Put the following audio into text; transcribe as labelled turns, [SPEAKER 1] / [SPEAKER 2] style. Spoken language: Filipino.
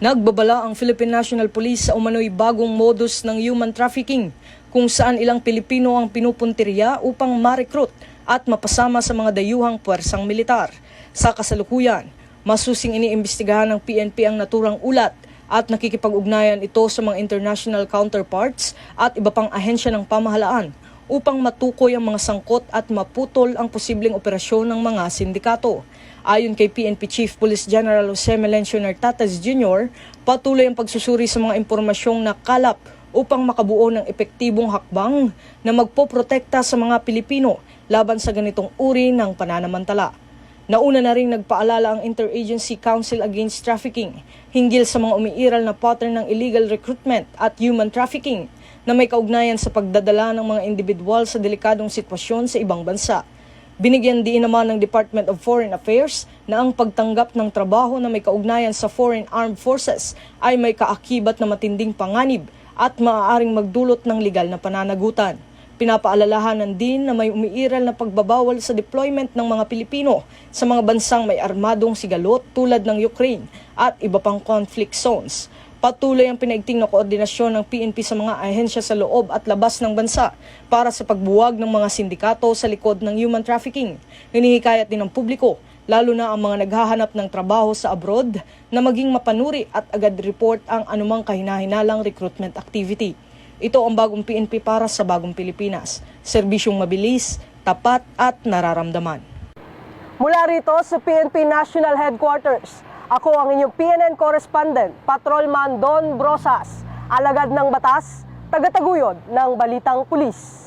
[SPEAKER 1] Nagbabala ang Philippine National Police sa umano'y bagong modus ng human trafficking kung saan ilang Pilipino ang pinupuntirya upang ma-recruit at mapasama sa mga dayuhang puwersang militar. Sa kasalukuyan, masusing iniimbestigahan ng PNP ang naturang ulat at nakikipag-ugnayan ito sa mga international counterparts at iba pang ahensya ng pamahalaan upang matukoy ang mga sangkot at maputol ang posibleng operasyon ng mga sindikato. Ayon kay PNP Chief Police General Jose Melencio Nartates Jr., patuloy ang pagsusuri sa mga impormasyong nakalap upang makabuo ng epektibong hakbang na magpoprotekta sa mga Pilipino laban sa ganitong uri ng pananamantala. Nauna na rin nagpaalala ang Interagency Council Against Trafficking hinggil sa mga umiiral na pattern ng illegal recruitment at human trafficking na may kaugnayan sa pagdadala ng mga individual sa delikadong sitwasyon sa ibang bansa. Binigyan din naman ng Department of Foreign Affairs na ang pagtanggap ng trabaho na may kaugnayan sa Foreign Armed Forces ay may kaakibat na matinding panganib at maaaring magdulot ng legal na pananagutan. Pinapaalalahanan din na may umiiral na pagbabawal sa deployment ng mga Pilipino sa mga bansang may armadong sigalot tulad ng Ukraine at iba pang conflict zones. Patuloy ang pinaigting na koordinasyon ng PNP sa mga ahensya sa loob at labas ng bansa para sa pagbuwag ng mga sindikato sa likod ng human trafficking. Hinihikayat din ng publiko, lalo na ang mga naghahanap ng trabaho sa abroad, na maging mapanuri at agad report ang anumang kahinahinalang recruitment activity. Ito ang bagong PNP para sa bagong Pilipinas. Serbisyong mabilis, tapat at nararamdaman.
[SPEAKER 2] Mula rito sa PNP National Headquarters, ako ang inyong PNN correspondent, Patrolman Don Brosas, alagad ng batas, tagataguyod ng Balitang Pulis.